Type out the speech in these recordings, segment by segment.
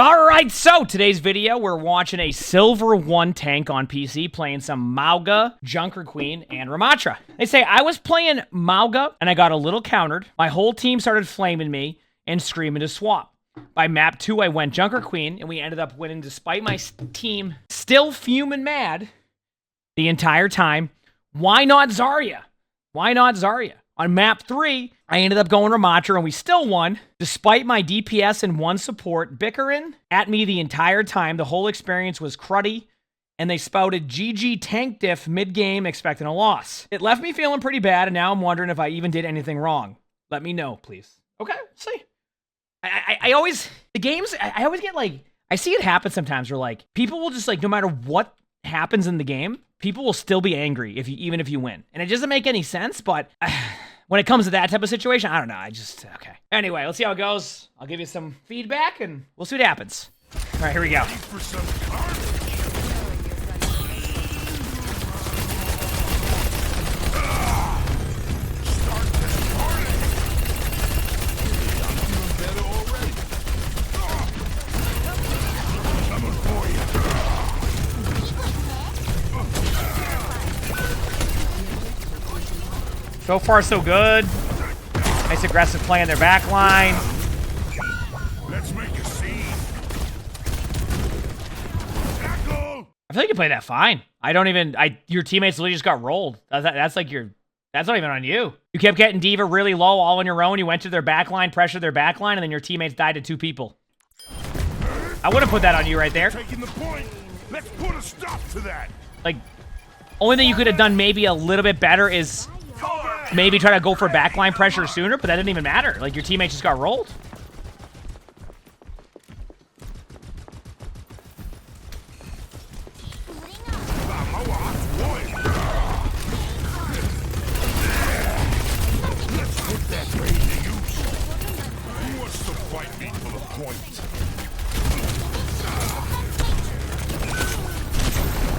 Alright, so today's video, we're watching a Silver 1 tank on PC playing some Mauga, Junker Queen, and Ramattra. They say I was playing Mauga, and I got a little countered. My whole team started flaming me and screaming to swap. By map 2, I went Junker Queen, and we ended up winning despite my team still fuming mad the entire time. Why not Zarya? Why not Zarya? On map 3, I ended up going Ramattra, and we still won, despite my DPS and 1 support bickering at me the entire time. The whole experience was cruddy, and they spouted GG tank diff mid-game expecting a loss. It left me feeling pretty bad, and now I'm wondering if I even did anything wrong. Let me know, please. Okay, see. I always get like, I see it happen sometimes where like, people will just like, no matter what happens in the game, people will still be angry even if you win. And it doesn't make any sense, but when it comes to that type of situation, I don't know. Okay. Anyway, let's see how it goes. I'll give you some feedback and we'll see what happens. All right, here we go. So far, so good. Nice aggressive play in their back line. Let's make a scene. I feel like you play that fine. Your teammates literally just got rolled. That's not even on you. You kept getting D.Va really low all on your own. You went to their back line, pressured their back line, and then your teammates died to 2 people. I wouldn't put that on you right there. Taking the point. Let's put a stop to that. Like, only thing you could have done maybe a little bit better is maybe try to go for backline pressure sooner, but that didn't even matter. Like, your teammates just got rolled. Let's put that raid to use. Who wants to fight me for the point?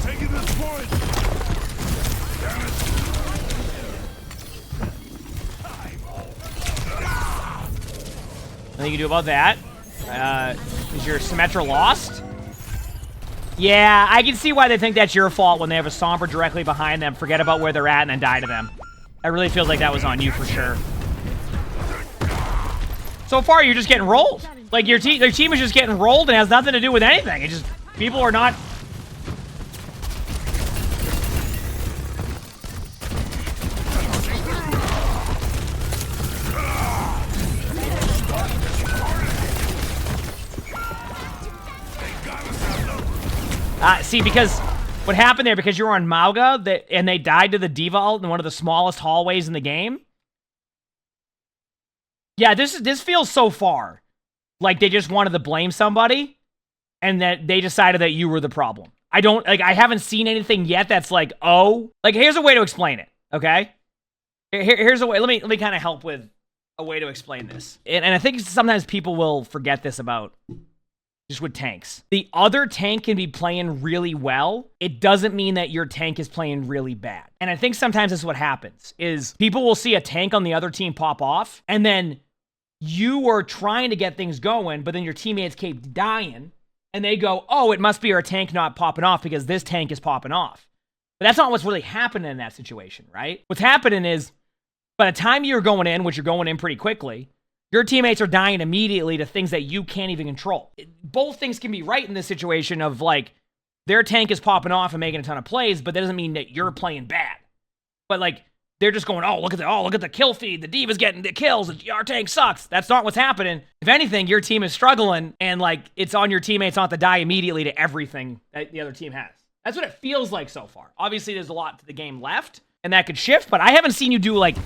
Taking this point. Damn it. Nothing you can do about that. Is your Symmetra lost? Yeah, I can see why they think that's your fault when they have a Sombra directly behind them, forget about where they're at, and then die to them. That really feels like that was on you for sure. So far, you're just getting rolled. Like, their team is just getting rolled and has nothing to do with anything. It's just, people are not... See, because what happened there, because you were on Mauga, and they died to the D.Va ult in one of the smallest hallways in the game. Yeah, this feels so far like they just wanted to blame somebody, and that they decided that you were the problem. I haven't seen anything yet that's like, oh, like, here's a way to explain it, okay? Here's a way, let me kind of help with a way to explain this. And I think sometimes people will forget this about just with tanks. The other tank can be playing really well. It doesn't mean that your tank is playing really bad. And I think sometimes that's what happens, is people will see a tank on the other team pop off, and then you are trying to get things going, but then your teammates keep dying, and they go, oh, it must be our tank not popping off because this tank is popping off. But that's not what's really happening in that situation, right? What's happening is, by the time you're going in, which you're going in pretty quickly, your teammates are dying immediately to things that you can't even control. Both things can be right in this situation of, like, their tank is popping off and making a ton of plays, but that doesn't mean that you're playing bad. But, like, they're just going, look at the kill feed. The D.Va's getting the kills. Our tank sucks. That's not what's happening. If anything, your team is struggling, and, like, it's on your teammates not to die immediately to everything that the other team has. That's what it feels like so far. Obviously, there's a lot to the game left, and that could shift, but I haven't seen you do, like,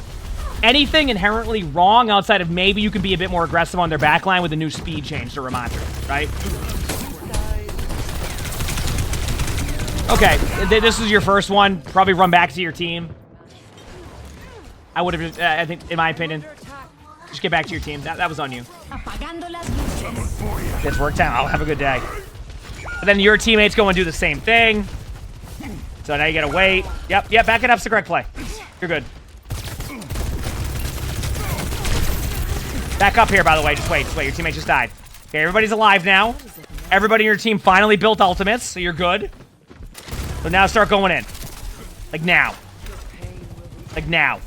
anything inherently wrong outside of maybe you can be a bit more aggressive on their backline with a new speed change to Ramattra, right? Okay, this is your first one. Probably run back to your team. I would have, I think, in my opinion, just get back to your team. That was on you. It's work time. I'll have a good day. But then your teammates go and do the same thing. So now you gotta wait. Yep, back it up's the correct play. You're good. Back up here, by the way. Just wait. Your teammate just died. Okay, everybody's alive now. everybody in your team finally built ultimates, so you're good. So now start going in. Like now. Like now.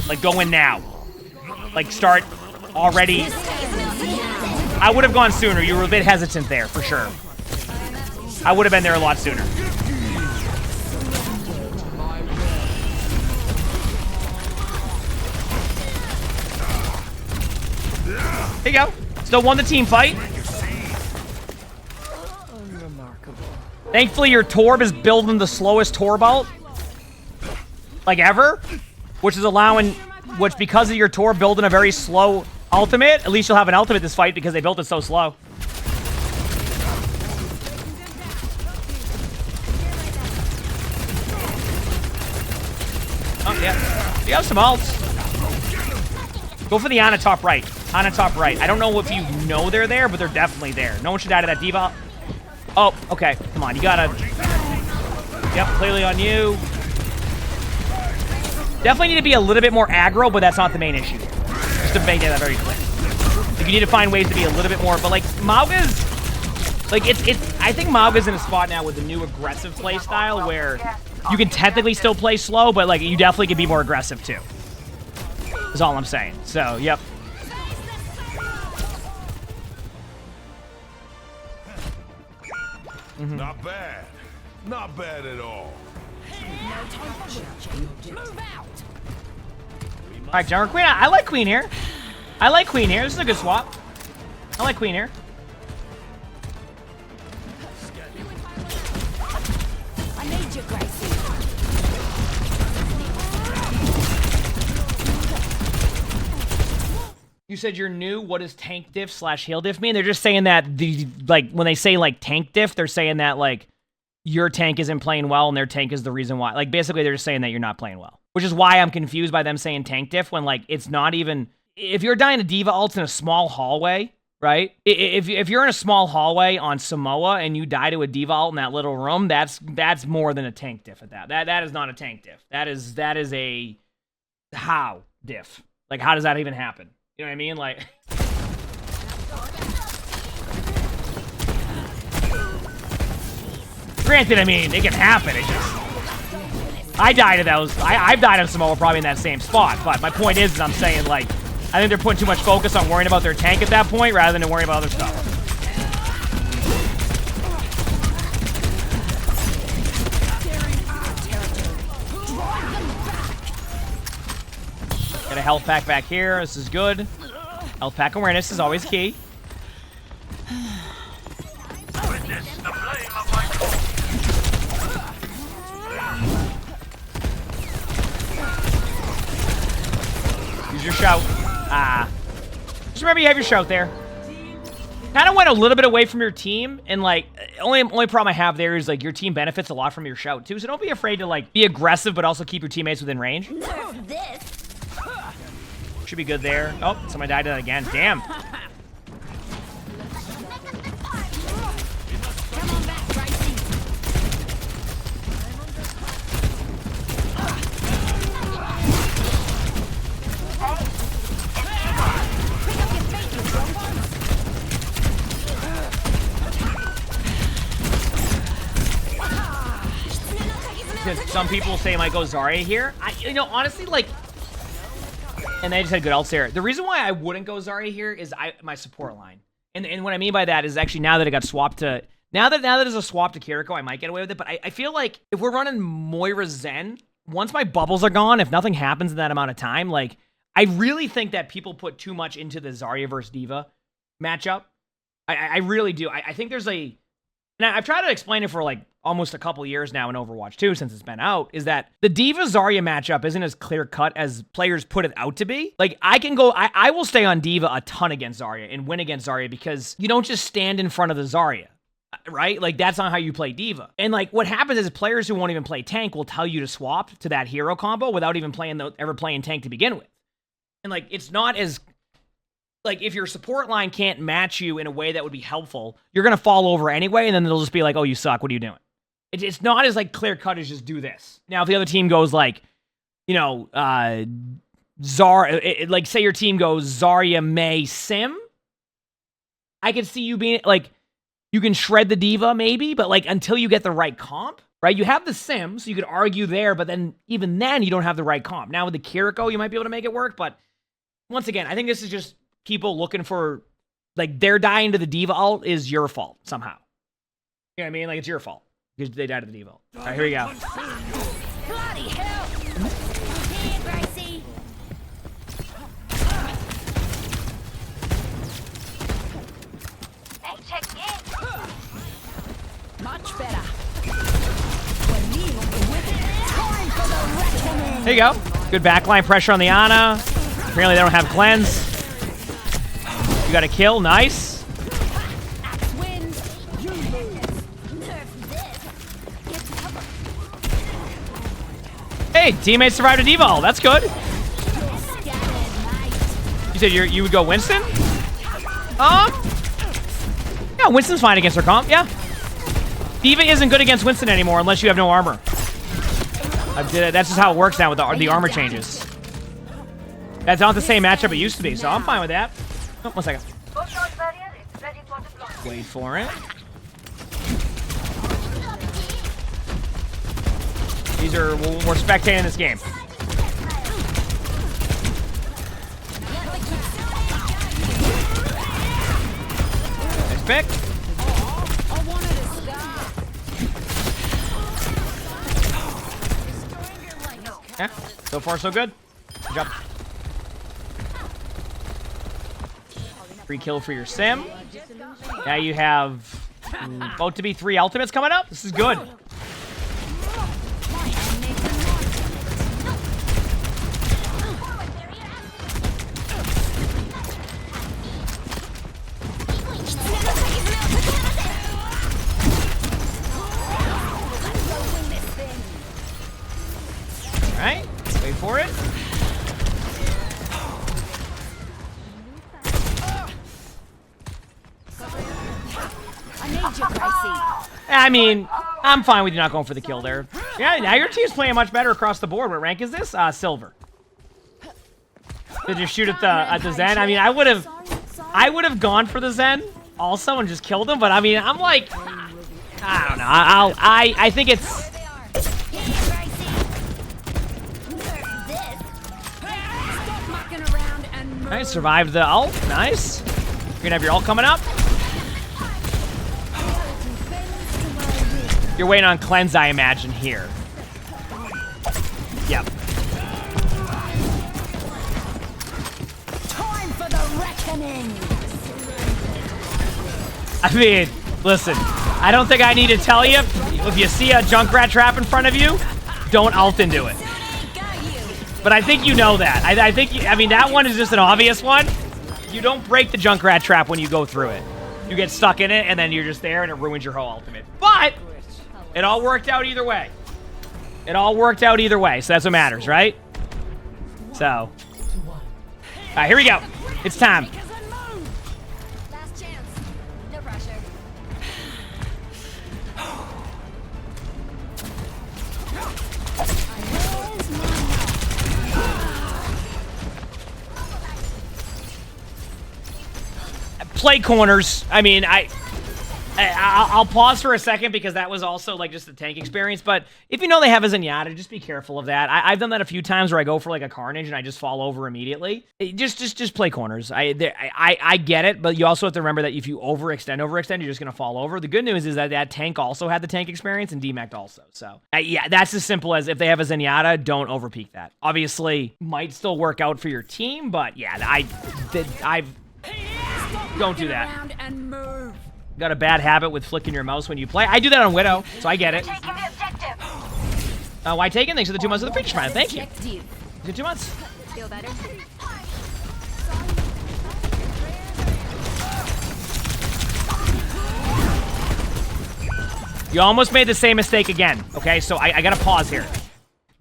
Like go in now. Like start already. I would have gone sooner. You were a bit hesitant there, for sure. I would have been there a lot sooner. There you go. Still won the team fight. Thankfully, your Torb is building the slowest Torb out, like ever, which is allowing, which because of your Torb building a very slow ultimate, at least you'll have an ultimate this fight because they built it so slow. Oh, yeah. You have some ults. Go for the Ana top right. Ana top right. I don't know if you know they're there, but they're definitely there. No one should die to that D.Va. Oh, okay. Come on, you gotta... Yep, clearly on you. Definitely need to be a little bit more aggro, but that's not the main issue. Just to make that very clear. Like, you need to find ways to be a little bit more... But, like, Mauga's... Like, I think Mauga's in a spot now with the new aggressive play style where you can technically still play slow, but, like, you definitely can be more aggressive, too. Is all I'm saying. So, yep. Not bad. Not bad at all. Alright, Jungle Queen. I like Queen here. I like Queen here. This is a good swap. I like Queen here. I need you, Gracie. You said you're new. What does tank diff / heal diff mean? They're just saying that the, like, when they say like tank diff, they're saying that like your tank isn't playing well and their tank is the reason why. Like basically they're just saying that you're not playing well. Which is why I'm confused by them saying tank diff when like it's not even, if you're dying to D.Va ults in a small hallway, right? If you're in a small hallway on Samoa and you die to a D.Va ult in that little room, that's more than a tank diff at that. That is not a tank diff. That is a how diff. Like how does that even happen? You know what I mean? Like... Granted, I mean, it can happen. It just... I died to those. I've died of Samoa probably in that same spot. But my point is I'm saying, like, I think they're putting too much focus on worrying about their tank at that point rather than worrying about other stuff. Get a health pack back here. This is good. Health pack awareness is always key. Use your shout. Just remember you have your shout there. Kind of went a little bit away from your team, and like only problem I have there is like your team benefits a lot from your shout too. So don't be afraid to like be aggressive, but also keep your teammates within range. Should be good there. Oh, somebody died to that again. Damn. Some people say might go Zarya here. You know, honestly, like... And they just had good ults there. The reason why I wouldn't go Zarya here is my support line. And what I mean by that is actually now that it got swapped to... Now that there's a swap to Kiriko, I might get away with it. But I feel like if we're running Moira Zen, once my bubbles are gone, if nothing happens in that amount of time, like... I really think that people put too much into the Zarya versus D.Va matchup. I really do. I think there's a... And I've tried to explain it for like almost a couple years now in Overwatch 2 since it's been out, is that the D.Va Zarya matchup isn't as clear cut as players put it out to be. Like I will stay on D.Va a ton against Zarya and win against Zarya because you don't just stand in front of the Zarya, right? Like that's not how you play D.Va. And like what happens is players who won't even play tank will tell you to swap to that hero combo without even ever playing tank to begin with. And like it's not as... Like, if your support line can't match you in a way that would be helpful, you're going to fall over anyway, and then they'll just be like, oh, you suck, what are you doing? It's not as, like, clear-cut as just do this. Now, if the other team goes, like, you know, like, say your team goes Zarya, Mei, Sim, I could see you being, like, You can shred the diva maybe, but like until you get the right comp, right? You have the sim, so you could argue there, but then even then you don't have the right comp. Now with the Kiriko, you might be able to make it work, but once again, I think this is just people looking for, like, their dying to the diva ult is your fault somehow. You know what I mean? Like, it's your fault because they died to the diva ult. All right, here we go. Bloody hell! Here, Gracie! Check in! Much better. Time for the reckoning! There you go. Good backline pressure on the Ana. Apparently they don't have cleanse. You got a kill. Nice. Axe wins. You lose. Nerf this. Get to cover. Hey, teammates survived a diva ult. That's good. You said you would go Winston? Yeah, Winston's fine against her comp. Yeah. Diva isn't good against Winston anymore unless you have no armor. That's just how it works now with the armor changes. That's not the same matchup it used to be, so I'm fine with that. Oh, 1 second. Wait for it. We're spectating this game. Nice pick. Yeah, so far so good. Good job. Free kill for your sim. Now you have about to be 3 ultimates coming up. This is good. All right, wait for it. I mean, I'm fine with you not going for the kill there. Yeah, now your team's playing much better across the board. What rank is this? Silver. Did you shoot at the Zen? I mean, I would have gone for the Zen also and just killed him, but I mean, I'm like, I don't know. I think it's. Nice, survived the ult. Nice. You're gonna have your ult coming up. You're waiting on cleanse, I imagine, here. Yep. Time for the reckoning. I mean, listen, I don't think I need to tell you, if you see a Junkrat trap in front of you, don't ult into it. But I think you know that. I mean, that one is just an obvious one. You don't break the Junkrat trap when you go through it. You get stuck in it, and then you're just there, and it ruins your whole ultimate. But it all worked out either way. It all worked out either way, so that's what matters, right? So. All right, here we go. It's time. Last chance. No pressure. Play corners. I mean, I'll pause for a second because that was also like just the tank experience. But if you know they have a Zenyatta, just be careful of that. I've done that a few times where I go for like a Carnage and I just fall over immediately. Just play corners. I get it, but you also have to remember that if you overextend, you're just gonna fall over. The good news is that tank also had the tank experience and DMAC'd also. So yeah, that's as simple as if they have a Zenyatta, don't overpeak that. Obviously, might still work out for your team, but yeah, don't do that. Got a bad habit with flicking your mouse when you play. I do that on Widow, so I get it. Why taking? Thanks for the 2 months of the Preacher Man. Thank you. Is it 2 months? Feel better? You almost made the same mistake again. Okay, so I gotta pause here.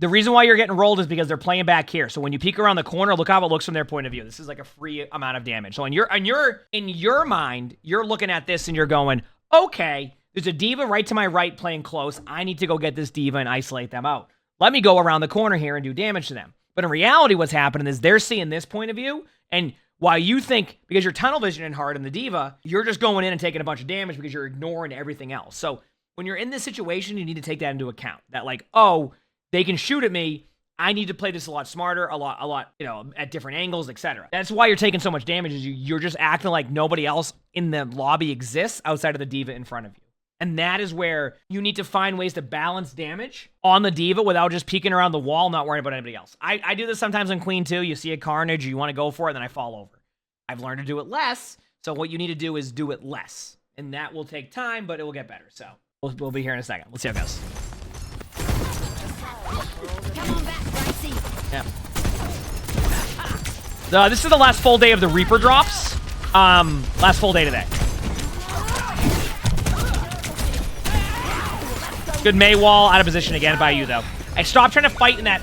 The reason why you're getting rolled is because they're playing back here. So when you peek around the corner, look how it looks from their point of view. This is like a free amount of damage. So in your mind, you're looking at this and you're going, okay, there's a diva right to my right playing close. I need to go get this diva and isolate them out. Let me go around the corner here and do damage to them. But in reality, what's happening is they're seeing this point of view, and While you think, because you're tunnel visioning hard in the D.Va, you're just going in and taking a bunch of damage because you're ignoring everything else. So when you're in this situation, you need to take that into account. That like, oh, they can shoot at me. I need to play this a lot smarter, a lot, you know, at different angles, etc. That's why you're taking so much damage, is you're just acting like nobody else in the lobby exists outside of the D.Va in front of you. And that is where you need to find ways to balance damage on the D.Va without just peeking around the wall, not worrying about anybody else. I do this sometimes on Queen too. You see a Carnage, you want to go for it, and then I fall over. I've learned to do it less, so what you need to do is do it less. And that will take time, but it will get better. So we'll be here in a second. Let's see how it goes. Come on back, Ricey. Yeah. This is the last full day of the Reaper drops. Last full day today. Good May wall, out of position again by you, though. I stopped trying to fight in that.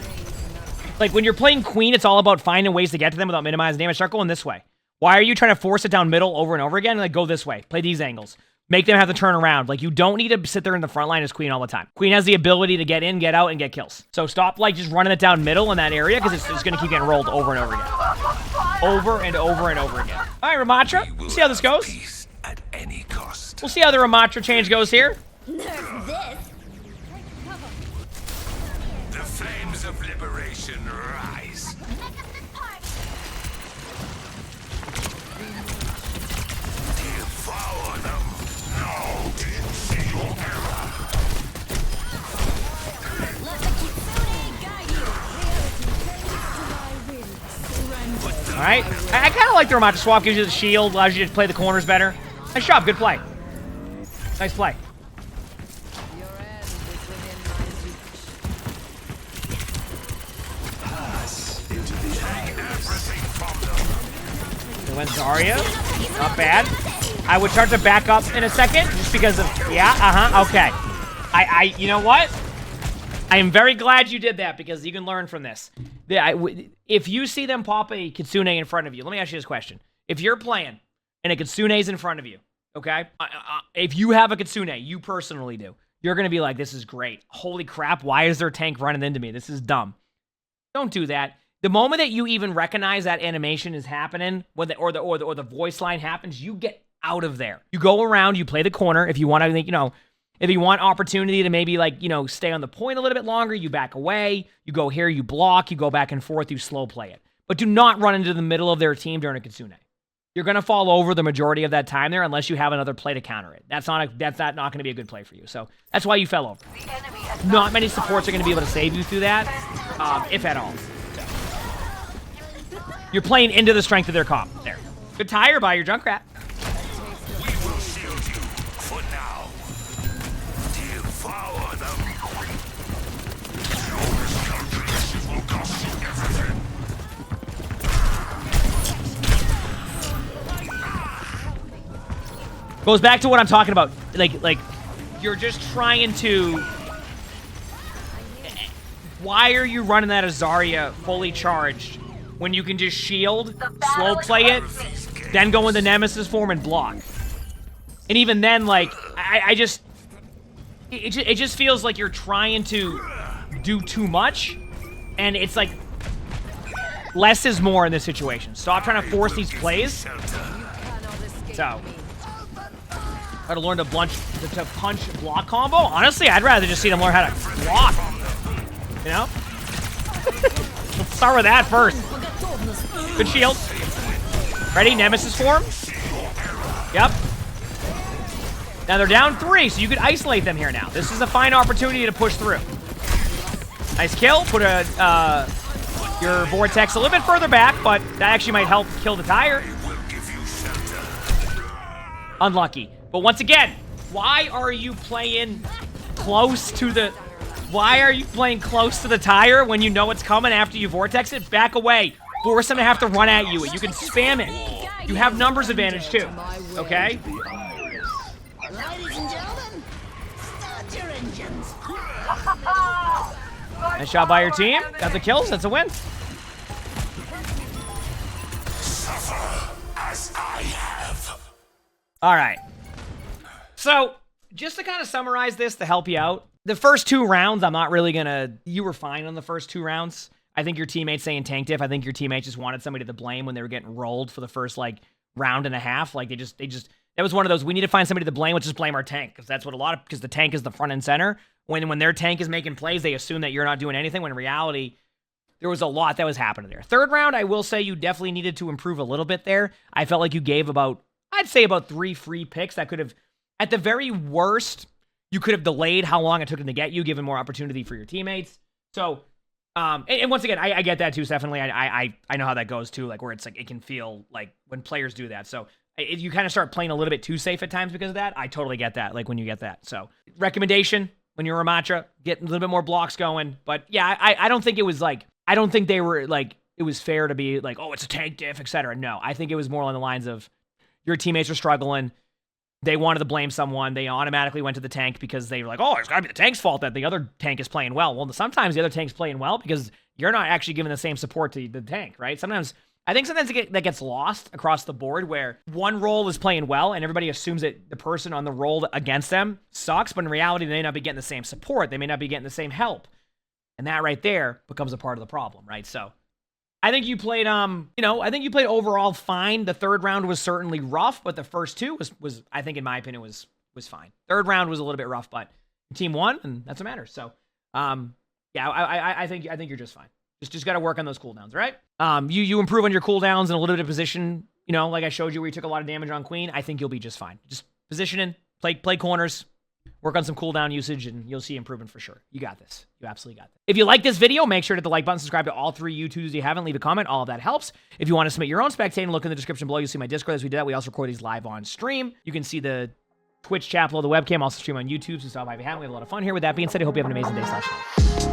Like, when you're playing Queen, it's all about finding ways to get to them without minimizing damage. Start going this way. Why are you trying to force it down middle over and over again? Like, go this way. Play these angles. Make them have to turn around. Like, you don't need to sit there in the front line as Queen all the time. Queen has the ability to get in, get out, and get kills. So stop, like, just running it down middle in that area, because it's going to keep getting rolled over and over again. Over and over and over again. All right, Ramattra. We'll see how this goes. At any cost. We'll see how the Ramattra change goes here. Nerf this. The flames of liberation rise. Devour them. No, didn't see your error. Let the Kitsune guide you. All right. I kind of like the Ramattra swap. Gives you the shield, allows you to play the corners better. Nice job. Good play. Nice play. Went Zarya. Not bad. I would start to back up in a second just because of, yeah, okay. You know what? I am very glad you did that because you can learn from this. If you see them pop a Kitsune in front of you, let me ask you this question. If you're playing and a Kitsune's in front of you, okay? If you have a Kitsune, you personally do, you're going to be like, this is great. Holy crap, why is their tank running into me? This is dumb. Don't do that. The moment that you even recognize that animation is happening, or the voice line happens, you get out of there. You go around, you play the corner. If you want to, you know, if you want opportunity to maybe, like, you know, stay on the point a little bit longer, you back away. You go here, you block, you go back and forth, you slow play it. But do not run into the middle of their team during a Kitsune. You're going to fall over the majority of that time there unless you have another play to counter it. That's not going to be a good play for you. So that's why you fell over. Not many supports are going to be able to save you through that, if at all. You're playing into the strength of their comp. There. Good tire by your Junkrat. We will shield you for now. Devour them. Your miscalculations will cost you everything. Goes back to what I'm talking about. Like you're just trying to. Why are you running that Zarya fully charged when you can just shield, slow play it, then go into Nemesis form and block? And even then, like, it just feels like you're trying to do too much, and it's like less is more in this situation. Stop trying to force these plays. So, gotta learn to punch block combo. Honestly, I'd rather just see them learn how to block. You know? Let's start with that first. Good shield. Ready? Nemesis form. Yep. Now they're down 3, so you could isolate them here now. This is a fine opportunity to push through. Nice kill. Put your Vortex a little bit further back, but that actually might help kill the tire. Unlucky. But once again, why are you playing close to the... Why are you playing close to the tire when you know it's coming after you Vortex it? Back away. Force them to have to run at you. You can spam it. You have numbers advantage too. Okay? Ladies and gentlemen, start your engines. Nice shot by your team. Got the kills. That's a win. Suffer as I have. All right. So, just to kind of summarize this to help you out, the first 2 rounds, I'm not really gonna... You were fine on the first 2 rounds. I think your teammates saying tank diff. I think your teammates just wanted somebody to blame when they were getting rolled for the first like round and a half. Like they just that was one of those, we need to find somebody to blame. Let's just blame our tank, because that's what because the tank is the front and center. When their tank is making plays, they assume that you're not doing anything, when in reality, there was a lot that was happening there. Third round, I will say you definitely needed to improve a little bit there. I felt like you gave I'd say about 3 free picks that could have, at the very worst, you could have delayed how long it took them to get you, given more opportunity for your teammates. So, and once again, I get that too, definitely. I know how that goes too, like where it's like, it can feel like when players do that. So if you kind of start playing a little bit too safe at times because of that, I totally get that, like when you get that. So recommendation, when you're Ramattra, get a little bit more blocks going. But yeah, I don't think it was like, I don't think they were like, it was fair to be like, oh, it's a tank diff, etc. No, I think it was more along the lines of your teammates were struggling. They wanted to blame someone. They automatically went to the tank because they were like, oh, it's got to be the tank's fault that the other tank is playing well. Well, sometimes the other tank's playing well because you're not actually giving the same support to the tank, right? I think sometimes that gets lost across the board, where one role is playing well and everybody assumes that the person on the role against them sucks, but in reality, they may not be getting the same support. They may not be getting the same help. And that right there becomes a part of the problem, right? So I think you played, I think you played overall fine. The third round was certainly rough, but the first two was I think, in my opinion, was fine. Third round was a little bit rough, but team won, and that's what matters. So, yeah, I think you're just fine. Just got to work on those cooldowns, right? You improve on your cooldowns and a little bit of position, like I showed you where you took a lot of damage on Queen. I think you'll be just fine. Just positioning, play corners, work on some cooldown usage, and you'll see improvement for sure. You got this. You absolutely got this. If you like this video, make sure to hit the like button, subscribe to all 3 YouTubes if you haven't, leave a comment. All of that helps. If you want to submit your own spectating, look in the description below. You'll see my Discord as we do that. We also record these live on stream. You can see the Twitch chat below the webcam, also stream on YouTube, so stop by if you haven't. We have a lot of fun here. With that being said, I hope you have an amazing day / night.